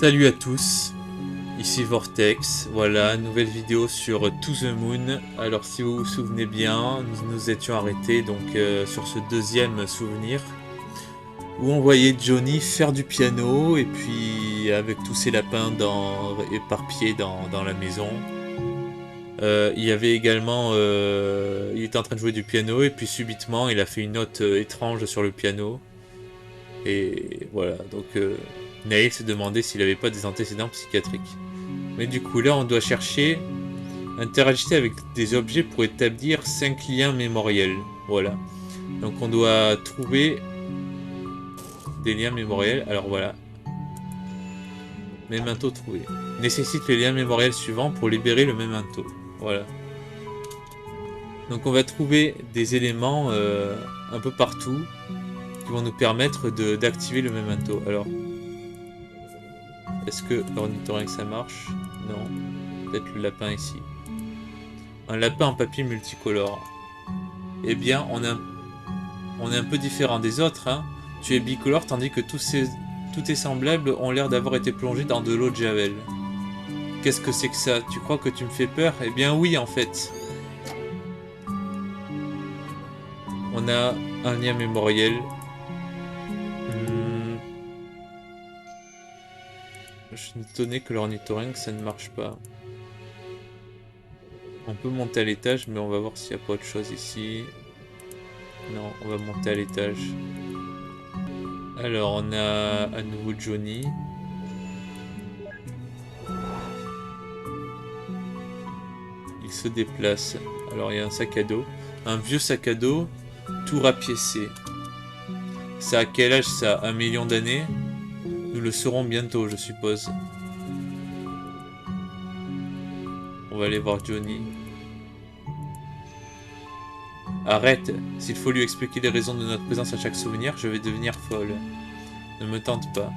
Salut à tous, ici Vortex, voilà, nouvelle vidéo sur To The Moon. Alors si vous vous souvenez bien, nous nous étions arrêtés donc sur ce deuxième souvenir où on voyait Johnny faire du piano et puis avec tous ses lapins éparpillés dans la maison. Il y avait également, il était en train de jouer du piano et puis subitement il a fait une note étrange sur le piano. Et voilà, donc Neil se demandait s'il n'avait pas des antécédents psychiatriques. Mais du coup, là, on doit chercher, interagir avec des objets pour établir 5 liens mémoriels. Voilà. Donc, on doit trouver des liens mémoriels. Alors voilà. Memento trouvé. Nécessite les liens mémoriels suivants pour libérer le memento. Voilà. Donc, on va trouver des éléments un peu partout qui vont nous permettre d'activer le memento. Alors, est-ce que l'ornithorynque ça marche? Non. Peut-être le lapin ici. Un lapin en papier multicolore. Eh bien, on est un peu différent des autres. Hein. Tu es bicolore tandis que tous tes semblables ont l'air d'avoir été plongés dans de l'eau de Javel. Qu'est-ce que c'est que ça? Tu crois que tu me fais peur? Eh bien oui, en fait. On a un lien mémoriel. Je suis étonné que l'ornithorynque, ça ne marche pas. On peut monter à l'étage, mais on va voir s'il n'y a pas autre chose ici. Non, on va monter à l'étage. Alors, on a à nouveau Johnny. Il se déplace. Alors, il y a un sac à dos. Un vieux sac à dos, tout rapiécé. Ça a quel âge ça? 1 million d'années? Nous le saurons bientôt, je suppose. On va aller voir Johnny. Arrête! S'il faut lui expliquer les raisons de notre présence à chaque souvenir, je vais devenir folle. Ne me tente pas.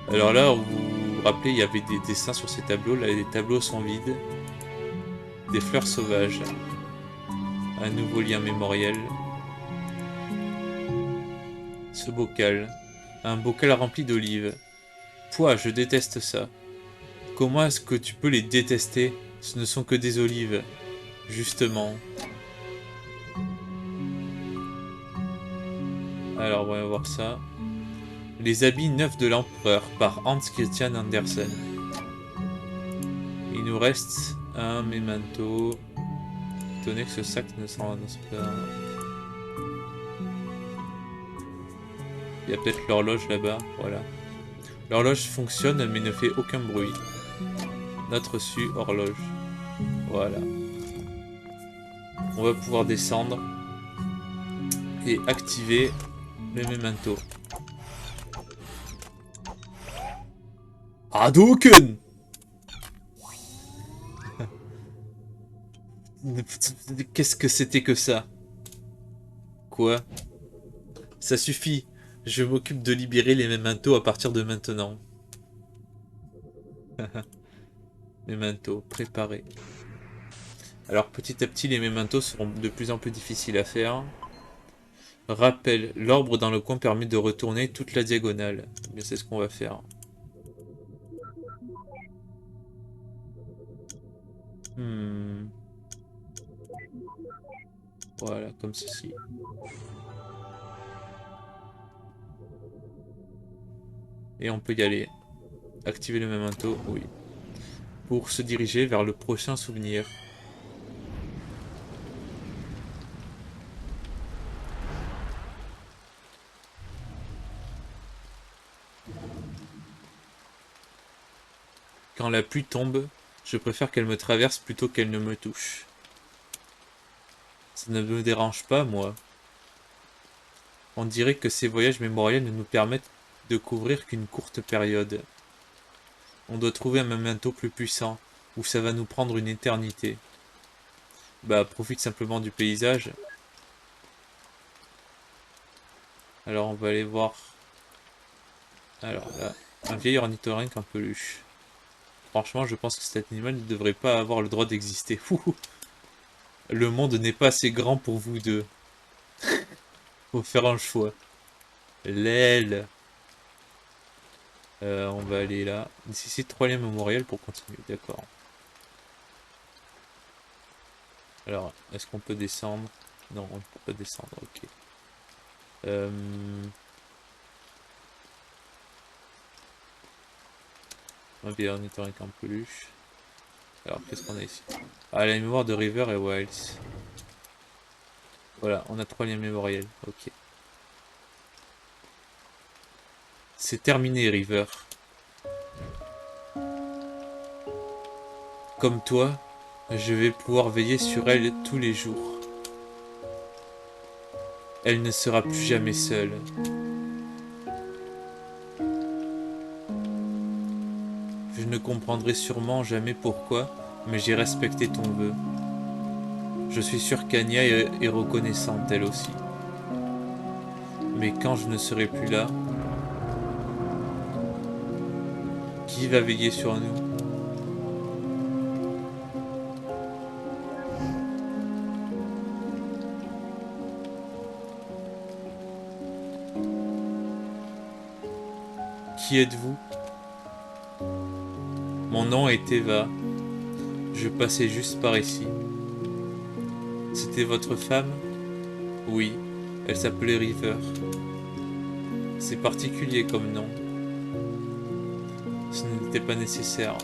Alors là, vous vous rappelez, il y avait des dessins sur ces tableaux. Là, les tableaux sont vides. Des fleurs sauvages. Un nouveau lien mémoriel. Ce bocal. Un bocal rempli d'olives. Pouah, je déteste ça. Comment est-ce que tu peux les détester? Ce ne sont que des olives. Justement. Alors, on va voir ça. Les habits neufs de l'empereur par Hans Christian Andersen. Il nous reste un memento. Étonné que ce sac ne s'en annonce pas. Il y a peut-être l'horloge là-bas. Voilà. L'horloge fonctionne mais ne fait aucun bruit. Note reçue, horloge. Voilà. On va pouvoir descendre et activer le memento. Hadouken! Qu'est-ce que c'était que ça? Quoi? Ça suffit. Je m'occupe de libérer les mementos à partir de maintenant. Memento, préparé. Alors petit à petit, les mementos seront de plus en plus difficiles à faire. Rappel, l'orbre dans le coin permet de retourner toute la diagonale. Bien, c'est ce qu'on va faire. Voilà, comme ceci. Et on peut y aller. Activer le memento, oui. Pour se diriger vers le prochain souvenir. Quand la pluie tombe, je préfère qu'elle me traverse plutôt qu'elle ne me touche. Ça ne me dérange pas, moi. On dirait que ces voyages mémoriels ne nous permettent de couvrir qu'une courte période. On doit trouver un memento plus puissant, ou ça va nous prendre une éternité. Bah, profite simplement du paysage. Alors, on va aller voir. Alors là, un vieil ornithorynque en peluche. Franchement, je pense que cet animal ne devrait pas avoir le droit d'exister. Le monde n'est pas assez grand pour vous deux. Faut faire un choix. L'aile. On va aller là. Nécessite 3 liens mémoriels pour continuer. D'accord. Alors, est-ce qu'on peut descendre? Non, on ne peut pas descendre. Ok. On va en étant avec un peluche. Alors, qu'est-ce qu'on a ici? Ah, la mémoire de River et Wilds. Voilà, on a 3 liens mémoriels. Ok. C'est terminé, River. Comme toi, je vais pouvoir veiller sur elle tous les jours. Elle ne sera plus jamais seule. Je ne comprendrai sûrement jamais pourquoi, mais j'ai respecté ton vœu. Je suis sûr qu'Anya est reconnaissante elle aussi. Mais quand je ne serai plus là, qui va veiller sur nous? Qui êtes-vous? Mon nom est Eva. Je passais juste par ici. C'était votre femme? Oui, elle s'appelait River. C'est particulier comme nom. Ce n'était pas nécessaire.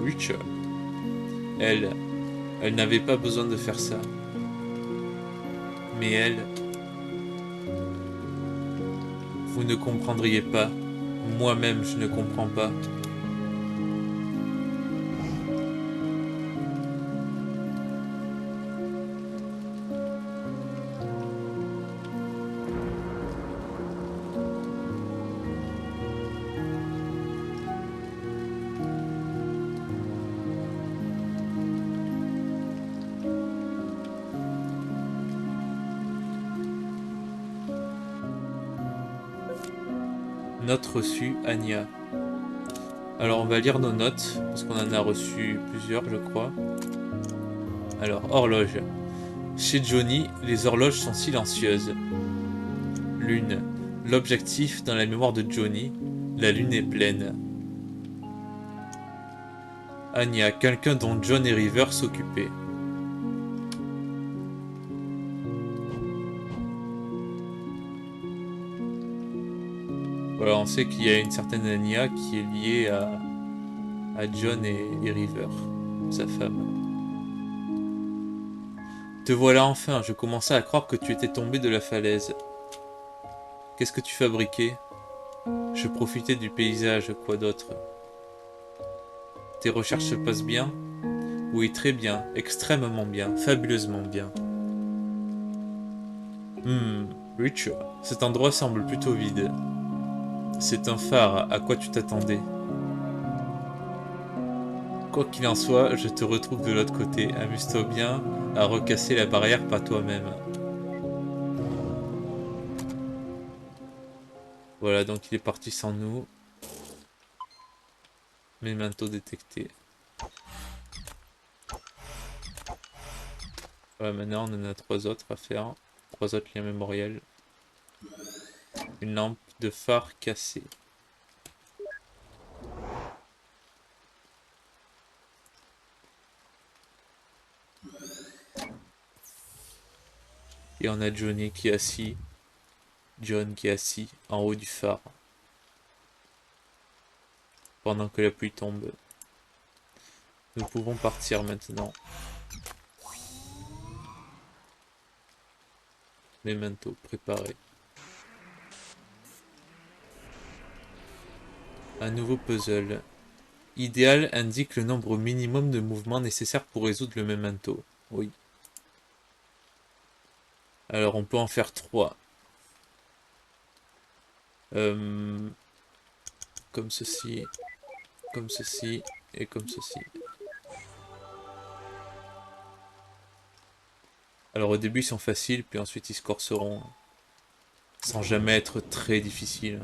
Richard. Elle n'avait pas besoin de faire ça. Mais elle, vous ne comprendriez pas. Moi-même, je ne comprends pas. Note reçue, Anya. Alors on va lire nos notes, parce qu'on en a reçu plusieurs je crois. Alors, horloge. Chez Johnny, les horloges sont silencieuses. Lune. L'objectif dans la mémoire de Johnny, la lune est pleine. Anya, quelqu'un dont John et River s'occupaient. Voilà, on sait qu'il y a une certaine Anya qui est liée à John et River, sa femme. Te voilà enfin, je commençais à croire que tu étais tombé de la falaise. Qu'est-ce que tu fabriquais? Je profitais du paysage, quoi d'autre? Tes recherches se passent bien? Oui, très bien, extrêmement bien, fabuleusement bien. Richard, cet endroit semble plutôt vide. C'est un phare, à quoi tu t'attendais? Quoi qu'il en soit, je te retrouve de l'autre côté. Amuse-toi bien à recasser la barrière par toi-même. Voilà, donc il est parti sans nous. Memento détecté. Voilà, maintenant on en a 3 autres à faire. 3 autres liens mémoriels. Une lampe de phare cassée. Et on a Johnny qui est assis. John qui est assis en haut du phare. Pendant que la pluie tombe. Nous pouvons partir maintenant. Memento, préparé. Un nouveau puzzle. Idéal indique le nombre minimum de mouvements nécessaires pour résoudre le memento. Oui. Alors on peut en faire 3. Comme ceci, et comme ceci. Alors au début ils sont faciles, puis ensuite ils se corseront. Sans jamais être très difficiles.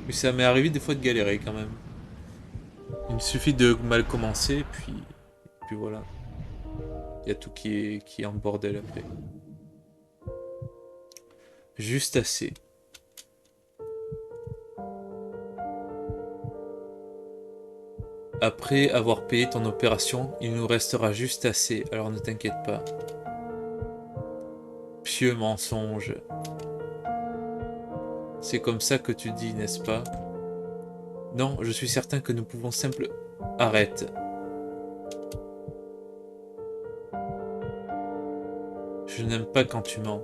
Mais ça m'est arrivé des fois de galérer quand même. Il me suffit de mal commencer, puis voilà. Il y a tout qui est en bordel après. Juste assez. Après avoir payé ton opération, il nous restera juste assez, alors ne t'inquiète pas. Pieux mensonge. C'est comme ça que tu dis, n'est-ce pas? Non, je suis certain que nous pouvons simplement... Arrête. Je n'aime pas quand tu mens.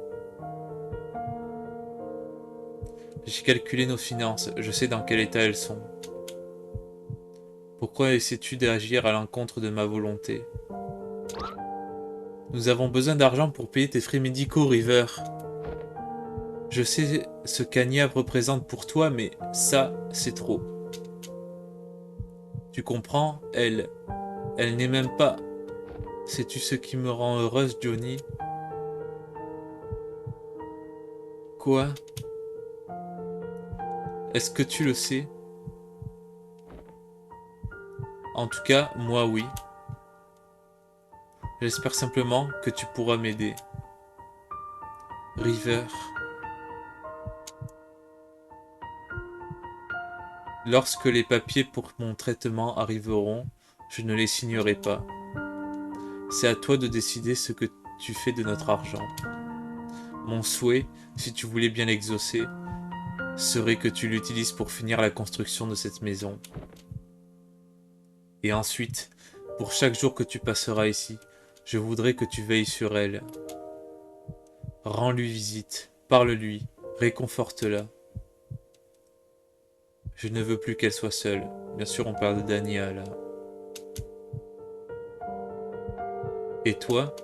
J'ai calculé nos finances, je sais dans quel état elles sont. Pourquoi essaies-tu d'agir à l'encontre de ma volonté? Nous avons besoin d'argent pour payer tes frais médicaux, River. Je sais ce qu'Anya représente pour toi, mais ça, c'est trop. Tu comprends? Elle n'est même pas... Sais-tu ce qui me rend heureuse, Johnny? Quoi? Est-ce que tu le sais? En tout cas, moi oui. J'espère simplement que tu pourras m'aider. River. Lorsque les papiers pour mon traitement arriveront, je ne les signerai pas. C'est à toi de décider ce que tu fais de notre argent. Mon souhait, si tu voulais bien l'exaucer, serait que tu l'utilises pour finir la construction de cette maison. Et ensuite, pour chaque jour que tu passeras ici, je voudrais que tu veilles sur elle. Rends-lui visite, parle-lui, réconforte-la. Je ne veux plus qu'elle soit seule. Bien sûr, on parle de Dania, là. Et toi?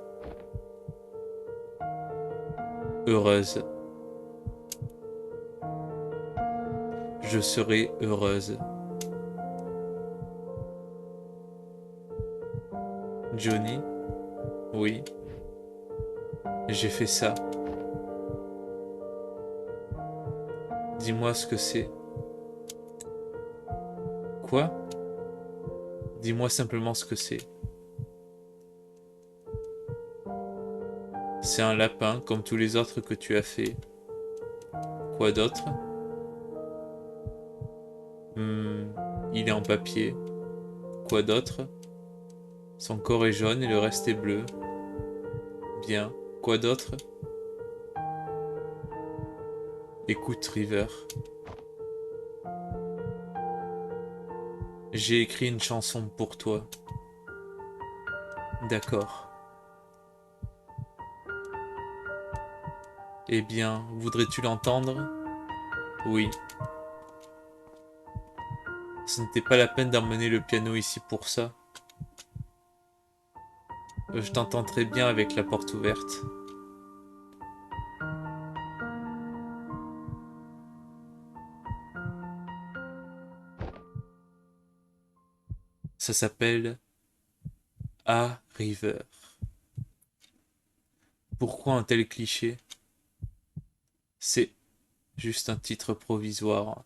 Heureuse. Je serai heureuse. Johnny? Oui. J'ai fait ça. Dis-moi ce que c'est. Quoi? Dis-moi simplement ce que c'est. C'est un lapin comme tous les autres que tu as fait. Quoi d'autre? Il est en papier. Quoi d'autre? Son corps est jaune et le reste est bleu. Bien. Quoi d'autre? Écoute, River. J'ai écrit une chanson pour toi. D'accord. Eh bien, voudrais-tu l'entendre? Oui. Ce n'était pas la peine d'emmener le piano ici pour ça. Je t'entends très bien avec la porte ouverte. Ça s'appelle A River. Pourquoi un tel cliché? C'est juste un titre provisoire.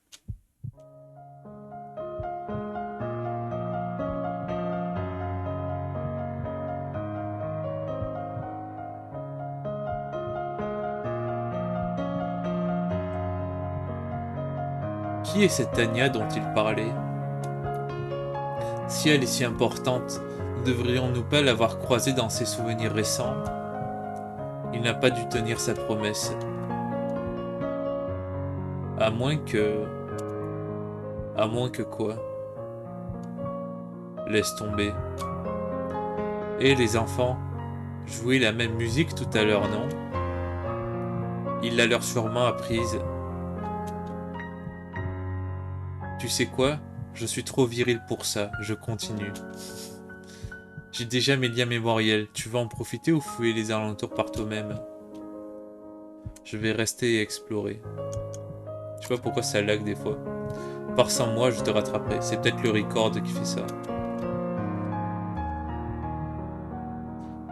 Qui est cette Tania dont il parlait? Si elle est si importante, ne devrions-nous pas l'avoir croisée dans ses souvenirs récents? Il n'a pas dû tenir sa promesse. À moins que... À moins que quoi? Laisse tomber. Et les enfants jouaient la même musique tout à l'heure, non? Il l'a leur sûrement apprise. Tu sais quoi? Je suis trop viril pour ça, je continue. J'ai déjà mes liens mémoriels, tu vas en profiter ou fouiller les alentours par toi-même? Je vais rester et explorer. Tu vois pourquoi ça lag des fois? Pars sans moi, je te rattraperai. C'est peut-être le record qui fait ça.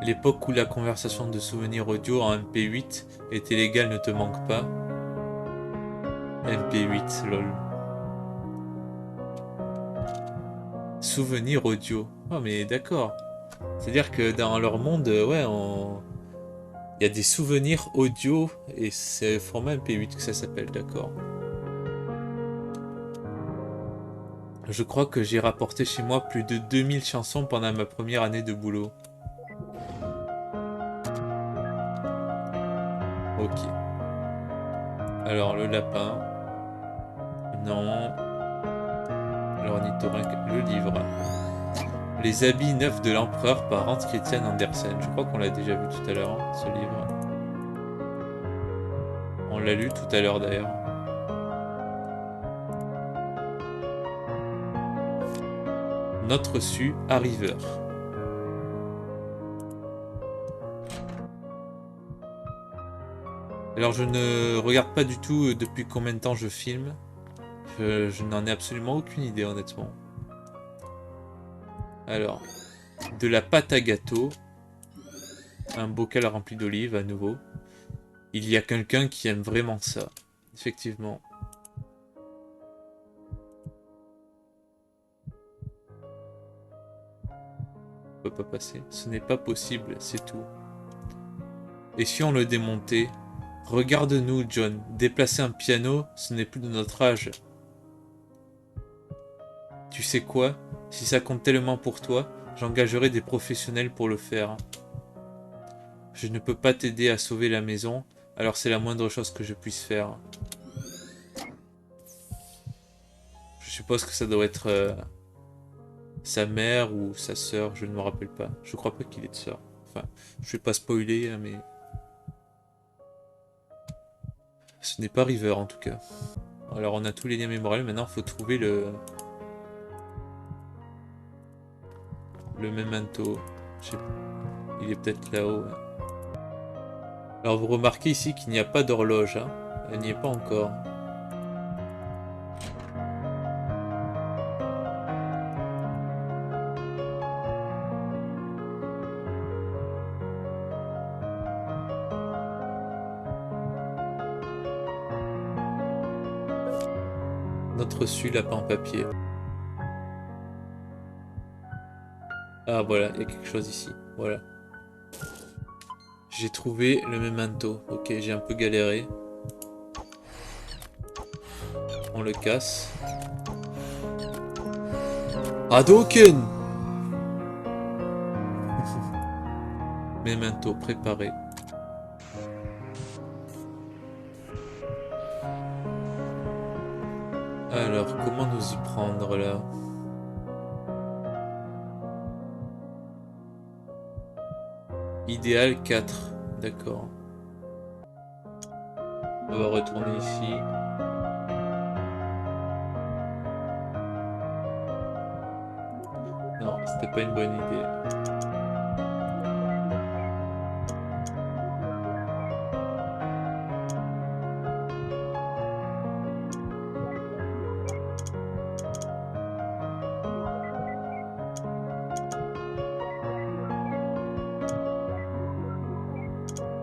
L'époque où la conversation de souvenirs audio en MP8 était légale ne te manque pas? MP8, lol. Souvenirs audio. Oh mais d'accord. C'est-à-dire que dans leur monde, ouais, Il y a des souvenirs audio et c'est format MP8 que ça s'appelle, d'accord. Je crois que j'ai rapporté chez moi plus de 2000 chansons pendant ma première année de boulot. Ok. Alors le lapin. Non. L'ornithorynque. Le livre. Les habits neufs de l'empereur par Hans Christian Andersen. Je crois qu'on l'a déjà vu tout à l'heure, hein, ce livre. On l'a lu tout à l'heure d'ailleurs. Notre su arriveur. Alors je ne regarde pas du tout depuis combien de temps je filme. Je n'en ai absolument aucune idée honnêtement. Alors, de la pâte à gâteau. Un bocal rempli d'olives à nouveau. Il y a quelqu'un qui aime vraiment ça. Effectivement. On peut pas passer. Ce n'est pas possible, c'est tout. Et si on le démontait? Regarde-nous, John. Déplacer un piano, ce n'est plus de notre âge. Tu sais quoi? Si ça compte tellement pour toi, j'engagerai des professionnels pour le faire. Je ne peux pas t'aider à sauver la maison, alors c'est la moindre chose que je puisse faire. Je suppose que ça doit être sa mère ou sa sœur, je ne me rappelle pas. Je crois pas qu'il ait de sœur. Enfin, je vais pas spoiler, hein, mais... Ce n'est pas River en tout cas. Alors on a tous les liens mémoriels, maintenant il faut trouver le memento. Je sais pas. Il est peut-être là-haut. Ouais. Alors vous remarquez ici qu'il n'y a pas d'horloge. Hein. Elle n'y est pas encore. Notre su lapin en papier. Ah voilà, il y a quelque chose ici. Voilà. J'ai trouvé le memento. Ok, j'ai un peu galéré. On le casse. Hadouken! Memento préparé. Alors, comment nous y prendre là? Idéal 4. D'accord. On va retourner ici. Non, c'était pas une bonne idée.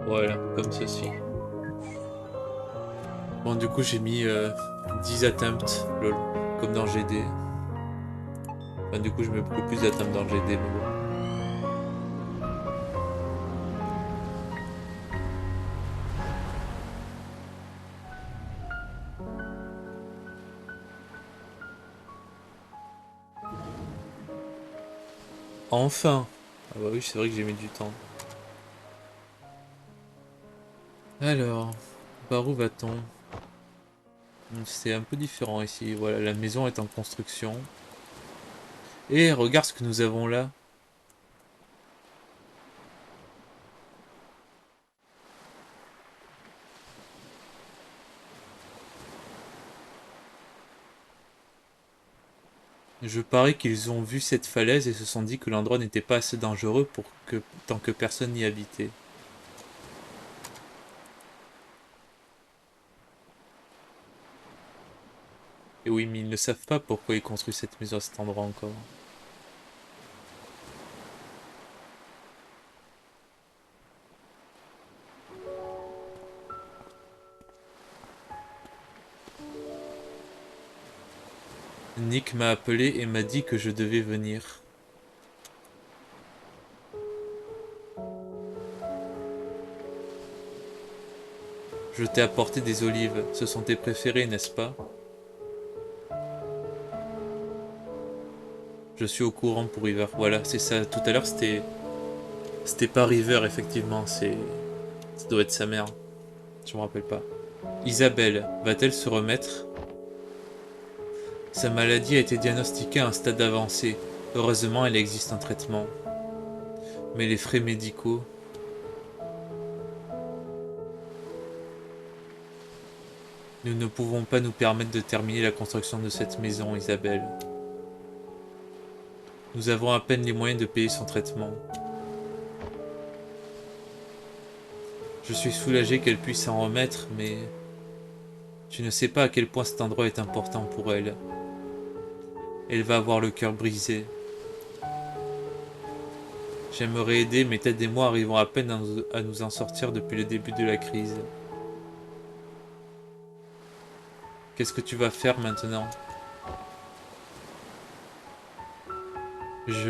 Voilà, comme ceci. Bon, du coup, j'ai mis 10 attempts, lol, comme dans GD. Enfin, du coup, je mets beaucoup plus d'attempts dans GD, mais bon. Enfin! Ah bah oui, c'est vrai que j'ai mis du temps. Alors, par où va-t-on? C'est un peu différent ici. Voilà, la maison est en construction. Et regarde ce que nous avons là. Je parie qu'ils ont vu cette falaise et se sont dit que l'endroit n'était pas assez dangereux pour que tant que personne n'y habitait. Et oui, mais ils ne savent pas pourquoi ils construisent cette maison à cet endroit encore. Nick m'a appelé et m'a dit que je devais venir. Je t'ai apporté des olives. Ce sont tes préférées, n'est-ce pas? Je suis au courant pour River. Voilà, c'est ça. Tout à l'heure, c'était pas River, effectivement. Ça doit être sa mère. Je me rappelle pas. Isabelle, va-t-elle se remettre? Sa maladie a été diagnostiquée à un stade avancé. Heureusement, il existe un traitement. Mais les frais médicaux... Nous ne pouvons pas nous permettre de terminer la construction de cette maison, Isabelle. Nous avons à peine les moyens de payer son traitement. Je suis soulagé qu'elle puisse s'en remettre, mais... Tu ne sais pas à quel point cet endroit est important pour elle. Elle va avoir le cœur brisé. J'aimerais aider, mais Ted et moi arrivons à peine à nous en sortir depuis le début de la crise. Qu'est-ce que tu vas faire maintenant? Je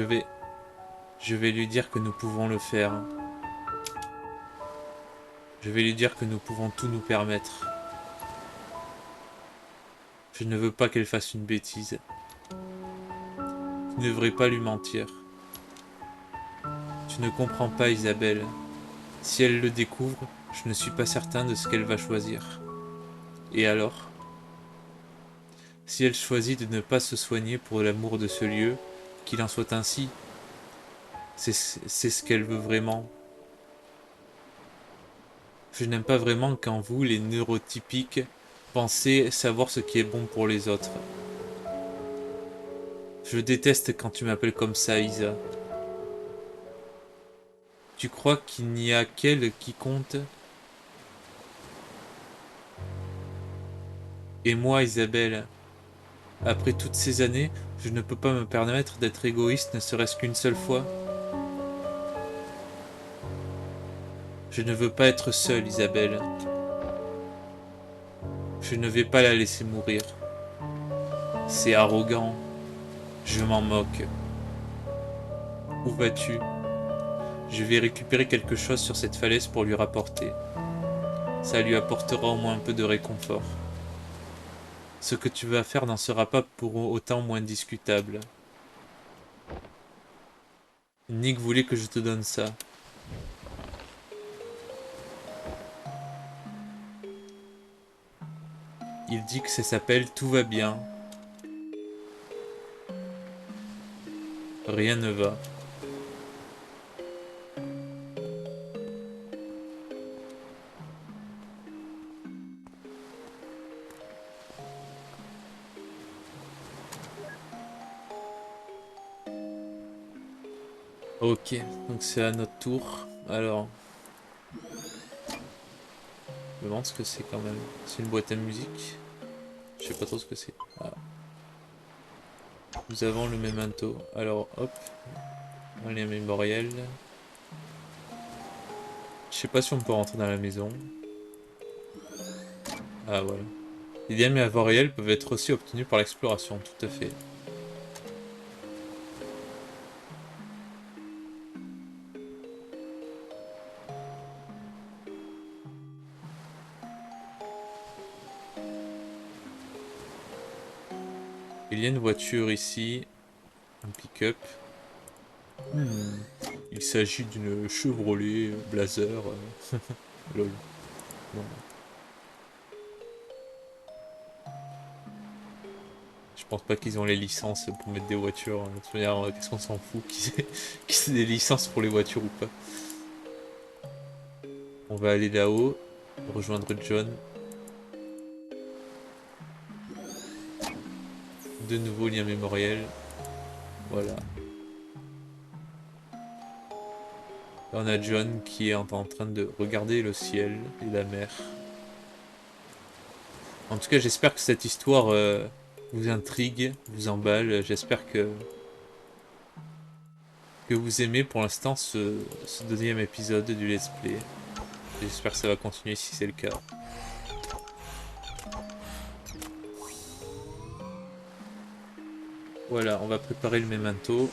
vais lui dire que nous pouvons le faire. Je vais lui dire que nous pouvons tout nous permettre. Je ne veux pas qu'elle fasse une bêtise. Tu ne devrais pas lui mentir. Tu ne comprends pas, Isabelle. Si elle le découvre, je ne suis pas certain de ce qu'elle va choisir. Et alors? Si elle choisit de ne pas se soigner pour l'amour de ce lieu, qu'il en soit ainsi. C'est ce qu'elle veut vraiment. Je n'aime pas vraiment quand vous, les neurotypiques, pensez savoir ce qui est bon pour les autres. Je déteste quand tu m'appelles comme ça, Isa. Tu crois qu'il n'y a qu'elle qui compte? Et moi, Isabelle, après toutes ces années, je ne peux pas me permettre d'être égoïste ne serait-ce qu'une seule fois. Je ne veux pas être seule, Isabelle. Je ne vais pas la laisser mourir. C'est arrogant. Je m'en moque. Où vas-tu? Je vais récupérer quelque chose sur cette falaise pour lui rapporter. Ça lui apportera au moins un peu de réconfort. Ce que tu vas faire n'en sera pas pour autant moins discutable. Nick voulait que je te donne ça. Il dit que ça s'appelle Tout va bien. Rien ne va. Ok, donc c'est à notre tour. Alors, je me demande ce que c'est quand même. C'est une boîte à musique. Je sais pas trop ce que c'est. Ah. Nous avons le memento. Alors, hop. Un lien mémoriel. Je sais pas si on peut rentrer dans la maison. Ah, voilà. Les liens mémoriels peuvent être aussi obtenus par l'exploration, tout à fait. Il y a une voiture ici. Un pick-up. Il s'agit d'une Chevrolet Blazer. Lol. Bon. Je pense pas qu'ils ont les licences pour mettre des voitures. De toute manière, qu'est-ce qu'on s'en fout qu'ils aient des licences pour les voitures ou pas. On va aller là-haut, rejoindre John. De nouveau lien mémoriel. Voilà. Là, on a John qui est en train de regarder le ciel et la mer. En tout cas, j'espère que cette histoire vous intrigue, vous emballe. J'espère que vous aimez pour l'instant ce deuxième épisode du Let's Play. J'espère que ça va continuer si c'est le cas. Voilà, on va préparer le memento.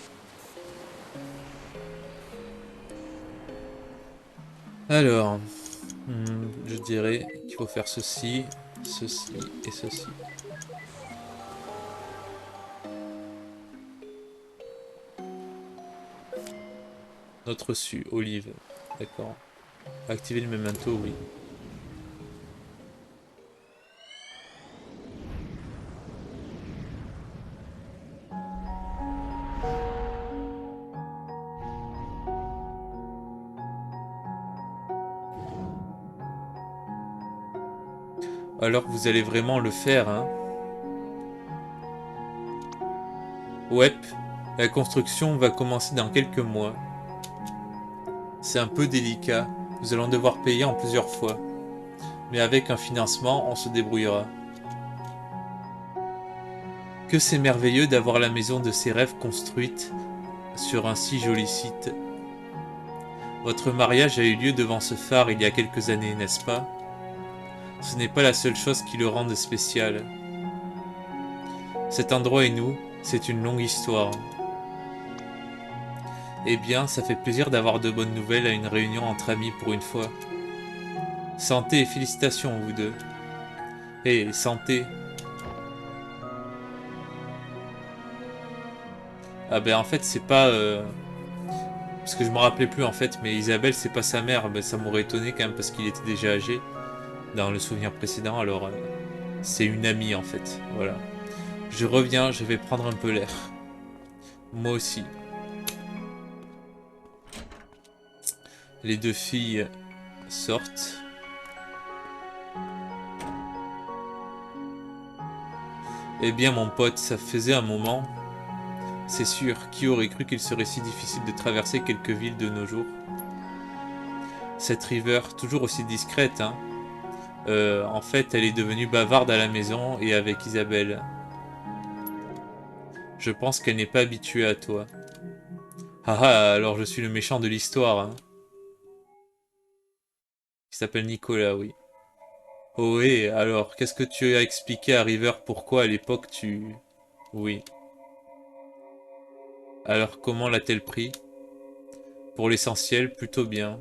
Alors, je dirais qu'il il faut faire ceci, ceci et ceci. Note reçue, Olive. D'accord. Activer le memento, oui. Alors vous allez vraiment le faire, hein? Ouais, la construction va commencer dans quelques mois. C'est un peu délicat, nous allons devoir payer en plusieurs fois. Mais avec un financement, on se débrouillera. Que c'est merveilleux d'avoir la maison de ses rêves construite sur un si joli site. Votre mariage a eu lieu devant ce phare il y a quelques années, n'est-ce pas? Ce n'est pas la seule chose qui le rende spécial. Cet endroit et nous, c'est une longue histoire. Eh bien, ça fait plaisir d'avoir de bonnes nouvelles à une réunion entre amis pour une fois. Santé et félicitations, vous deux. Eh, santé. Ah ben en fait, c'est pas... Parce que je me rappelais plus en fait, mais Isabelle, c'est pas sa mère. Ben, ça m'aurait étonné quand même parce qu'il était déjà âgé dans le souvenir précédent, alors... c'est une amie en fait, voilà. Je reviens, je vais prendre un peu l'air. Moi aussi. Les deux filles sortent. Eh bien mon pote, ça faisait un moment. C'est sûr, qui aurait cru qu'il serait si difficile de traverser quelques villes de nos jours? Cette River, toujours aussi discrète, hein. En fait, elle est devenue bavarde à la maison et avec Isabelle. Je pense qu'elle n'est pas habituée à toi. Ah ah, alors je suis le méchant de l'histoire, hein. Il s'appelle Nicolas, oui. Oh et alors, qu'est-ce que tu as expliqué à River pourquoi à l'époque tu... Oui. Alors comment l'a-t-elle pris? Pour l'essentiel, plutôt bien.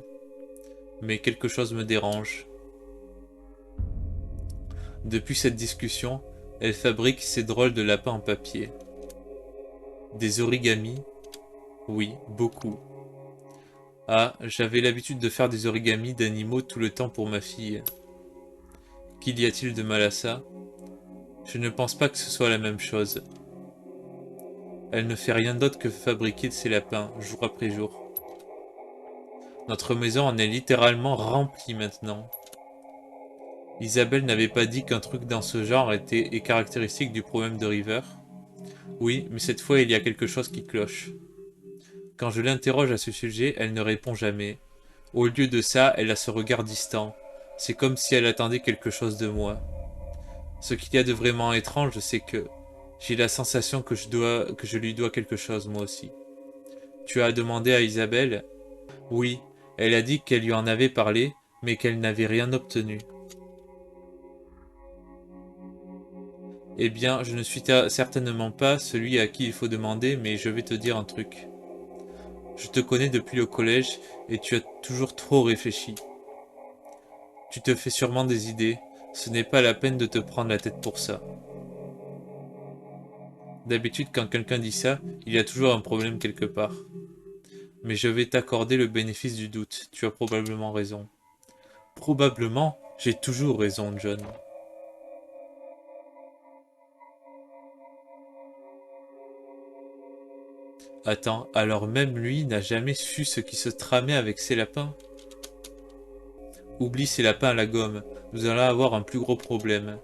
Mais quelque chose me dérange. Depuis cette discussion, elle fabrique ces drôles de lapins en papier. Des origamis? Oui, beaucoup. Ah, j'avais l'habitude de faire des origamis d'animaux tout le temps pour ma fille. Qu'y a-t-il de mal à ça? Je ne pense pas que ce soit la même chose. Elle ne fait rien d'autre que fabriquer de ces lapins, jour après jour. Notre maison en est littéralement remplie maintenant. Isabelle n'avait pas dit qu'un truc dans ce genre est caractéristique du problème de River? Oui, mais cette fois il y a quelque chose qui cloche. Quand je l'interroge à ce sujet, elle ne répond jamais. Au lieu de ça, elle a ce regard distant. C'est comme si elle attendait quelque chose de moi. Ce qu'il y a de vraiment étrange, c'est que j'ai la sensation que je lui dois quelque chose moi aussi. Tu as demandé à Isabelle? Oui, elle a dit qu'elle lui en avait parlé, mais qu'elle n'avait rien obtenu. Eh bien, je ne suis certainement pas celui à qui il faut demander, mais je vais te dire un truc. Je te connais depuis le collège et tu as toujours trop réfléchi. Tu te fais sûrement des idées, ce n'est pas la peine de te prendre la tête pour ça. D'habitude, quand quelqu'un dit ça, il y a toujours un problème quelque part. Mais je vais t'accorder le bénéfice du doute, tu as probablement raison. Probablement, j'ai toujours raison, John. Attends, alors même lui n'a jamais su ce qui se tramait avec ses lapins? Oublie ces lapins à la gomme, nous allons avoir un plus gros problème.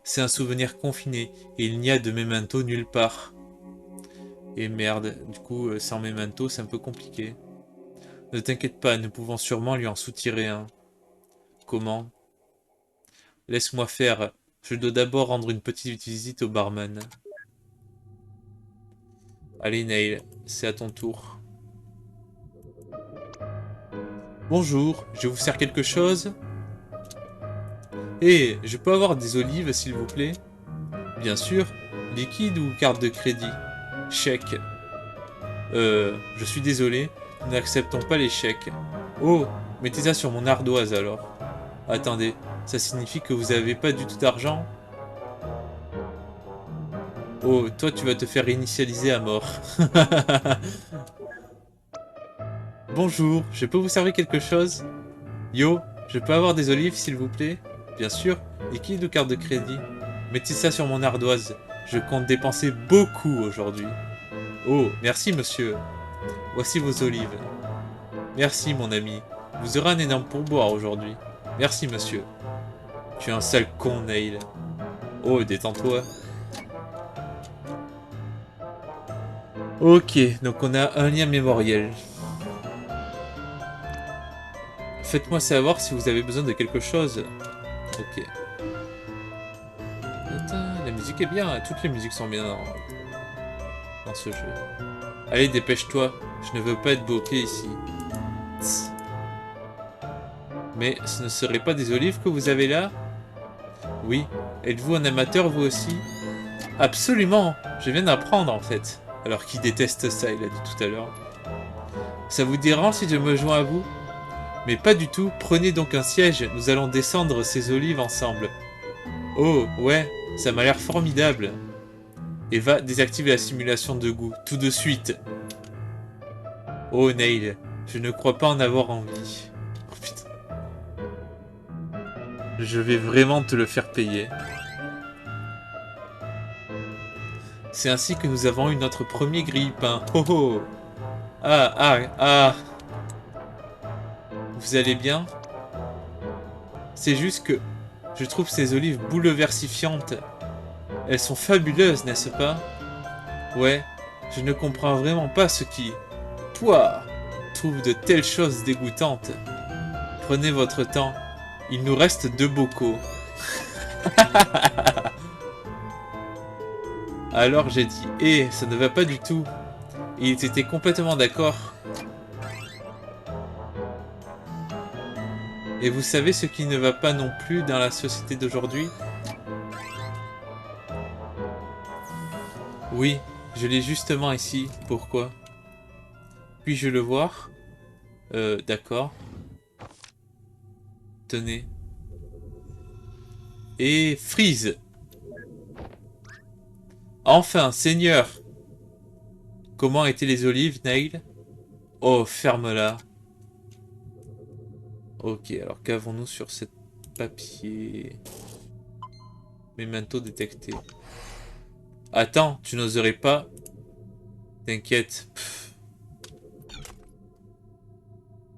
C'est un souvenir confiné, et il n'y a de memento nulle part. Et merde, du coup, sans memento, c'est un peu compliqué. Ne t'inquiète pas, nous pouvons sûrement lui en soutirer un. Comment? Laisse-moi faire, je dois d'abord rendre une petite visite au barman. Allez Neil, c'est à ton tour. Bonjour, je vous sers quelque chose? Eh, je peux avoir des olives s'il vous plaît? Bien sûr, liquide ou carte de crédit? Chèque. Je suis désolé, nous n'acceptons pas les chèques. Oh, mettez ça sur mon ardoise alors. Attendez, Ça signifie que vous avez pas du tout d'argent? Oh, toi tu vas te faire initialiser à mort. Bonjour, je peux vous servir quelque chose? Yo, je peux avoir des olives s'il vous plaît? Bien sûr, liquide de carte de crédit. Mettez ça sur mon ardoise. Je compte dépenser beaucoup aujourd'hui. Oh, merci monsieur. Voici vos olives. Merci mon ami. Vous aurez un énorme pourboire aujourd'hui. Merci monsieur. Tu es un sale con, Neil. Oh, détends-toi. Ok, donc on a un lien mémoriel. Faites-moi savoir si vous avez besoin de quelque chose. Ok. Putain, la musique est bien. Toutes les musiques sont bien dans ce jeu. Allez, dépêche-toi. Je ne veux pas être bloqué ici. Tss. Mais ce ne serait pas des olives que vous avez là? Oui. Êtes-vous un amateur vous aussi? Absolument. Je viens d'apprendre en fait. Alors qui déteste ça, il a dit tout à l'heure. Ça vous dérange si je me joins à vous? Mais pas du tout. Prenez donc un siège. Nous allons descendre ces olives ensemble. Oh, ouais. Ça m'a l'air formidable. Eva, désactive la simulation de goût. Tout de suite. Oh, Neil. Je ne crois pas en avoir envie. Oh putain. Je vais vraiment te le faire payer. C'est ainsi que nous avons eu notre premier grille-pain. Oh oh. Ah, ah, ah. Vous allez bien? C'est juste que je trouve ces olives bouleversifiantes. Elles sont fabuleuses, n'est-ce pas? Ouais, je ne comprends vraiment pas ce qui, toi, trouve de telles choses dégoûtantes. Prenez votre temps. Il nous reste 2 bocaux. Alors j'ai dit, ça ne va pas du tout. Et ils étaient complètement d'accord. Et vous savez ce qui ne va pas non plus dans la société d'aujourd'hui? Oui, je l'ai justement ici. Pourquoi? Puis-je le voir? D'accord. Tenez. Et freeze! Enfin, Seigneur! Comment étaient les olives, Neil? Oh, ferme-la. Ok, alors qu'avons-nous sur ce papier? Memento détecté. Attends, tu n'oserais pas? T'inquiète.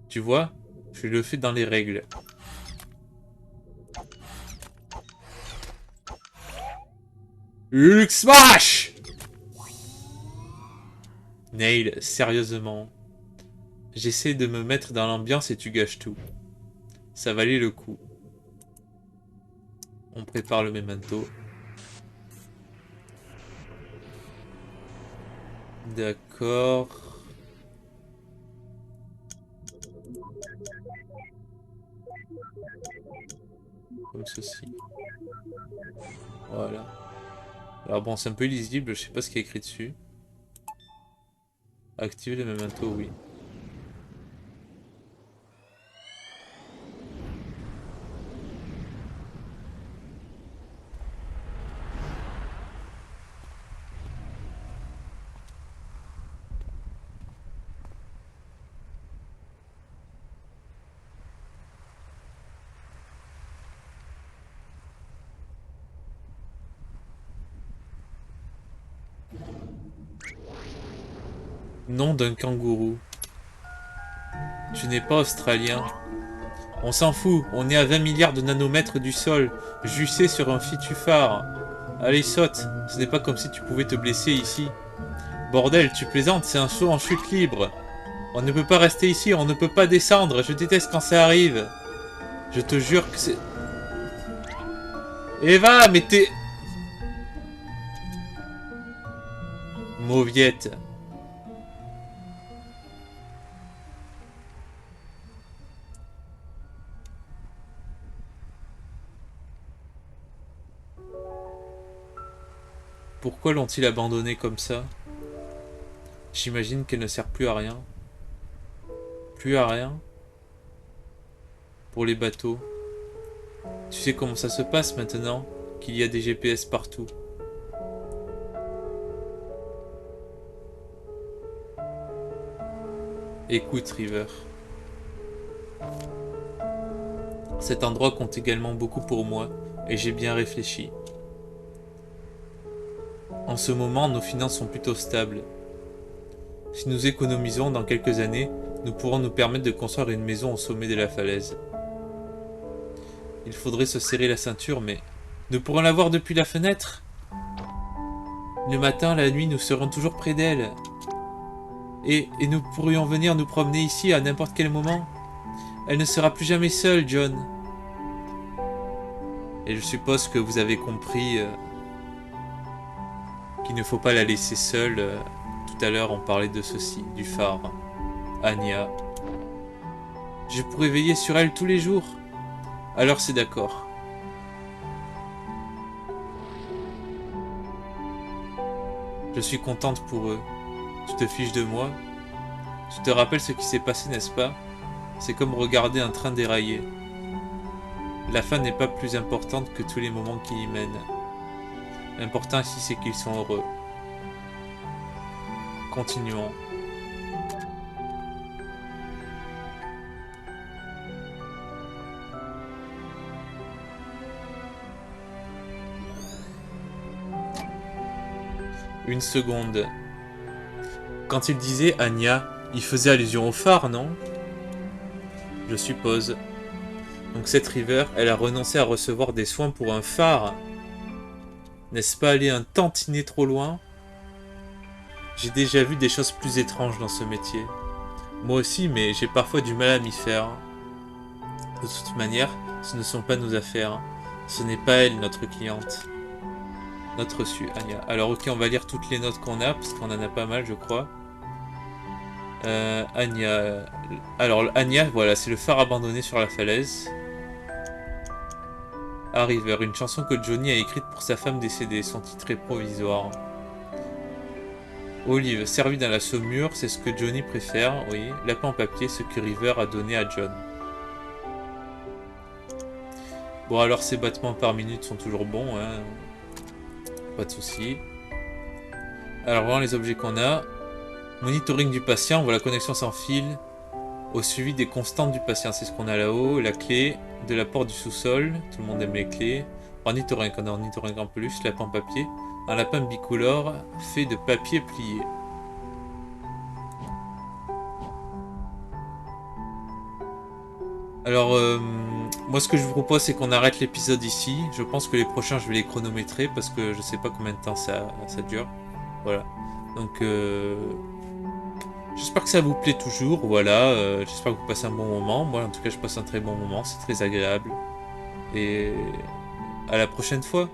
Tu vois? Je le fais dans les règles. Hulk Smash! Neil, sérieusement. J'essaie de me mettre dans l'ambiance et tu gâches tout. Ça valait le coup. On prépare le memento. D'accord. Comme ceci. Voilà. Alors bon, c'est un peu illisible, je sais pas ce qu'il y a écrit dessus. Activer le memento, oui. Nom d'un kangourou. Tu n'es pas australien. On s'en fout, on est à 20 milliards de nanomètres du sol, jussé sur un fitufard. Allez, saute, ce n'est pas comme si tu pouvais te blesser ici. Bordel, tu plaisantes, c'est un saut en chute libre. On ne peut pas rester ici, on ne peut pas descendre, je déteste quand ça arrive. Je te jure que c'est... Eva, mais t'es... Mauviette. Pourquoi l'ont-ils abandonnée comme ça? J'imagine qu'elle ne sert plus à rien. Plus à rien. Pour les bateaux. Tu sais comment ça se passe maintenant qu'il y a des GPS partout. Écoute, River. Cet endroit compte également beaucoup pour moi, et j'ai bien réfléchi. En ce moment, nos finances sont plutôt stables. Si nous économisons dans quelques années, nous pourrons nous permettre de construire une maison au sommet de la falaise. Il faudrait se serrer la ceinture, mais nous pourrons la voir depuis la fenêtre. Le matin, la nuit, nous serons toujours près d'elle. Et nous pourrions venir nous promener ici à n'importe quel moment. Elle ne sera plus jamais seule, John. Et je suppose que vous avez compris qu'il ne faut pas la laisser seule. Tout à l'heure, on parlait de ceci, du phare. Anya. Je pourrais veiller sur elle tous les jours. Alors c'est d'accord. Je suis contente pour eux. Tu te fiches de moi? Tu te rappelles ce qui s'est passé, n'est-ce pas? C'est comme regarder un train dérailler. La fin n'est pas plus importante que tous les moments qui y mènent. L'important ici, c'est qu'ils sont heureux. Continuons. Une seconde. Quand il disait Anya, il faisait allusion au phare, non? Je suppose. Donc cette River, elle a renoncé à recevoir des soins pour un phare. N'est-ce pas aller un tantinet trop loin? J'ai déjà vu des choses plus étranges dans ce métier. Moi aussi, mais j'ai parfois du mal à m'y faire. De toute manière, ce ne sont pas nos affaires. Ce n'est pas elle, notre cliente. Note reçue, Anya. Alors ok, on va lire toutes les notes qu'on a, parce qu'on en a pas mal, je crois. Anya... Alors, Anya, voilà, c'est le phare abandonné sur la falaise. A River, une chanson que Johnny a écrite pour sa femme décédée. Son titre est provisoire. Olive, servie dans la saumure, c'est ce que Johnny préfère, oui. Lapin en papier, ce que River a donné à John. Bon, alors ces battements par minute sont toujours bons, hein. Pas de soucis. Alors, voilà les objets qu'on a. Monitoring du patient, on voit la connexion sans fil au suivi des constantes du patient. C'est ce qu'on a là-haut. La clé de la porte du sous-sol. Tout le monde aime les clés. Ornithorynque, on a ornithorynque en peluche. Lapin en papier. Un lapin bicolore fait de papier plié. Alors, moi ce que je vous propose c'est qu'on arrête l'épisode ici. Je pense que les prochains je vais les chronométrer parce que je sais pas combien de temps ça dure. Voilà. Donc, j'espère que ça vous plaît toujours. Voilà. J'espère que vous passez un bon moment. Moi en tout cas je passe un très bon moment. C'est très agréable. Et à la prochaine fois.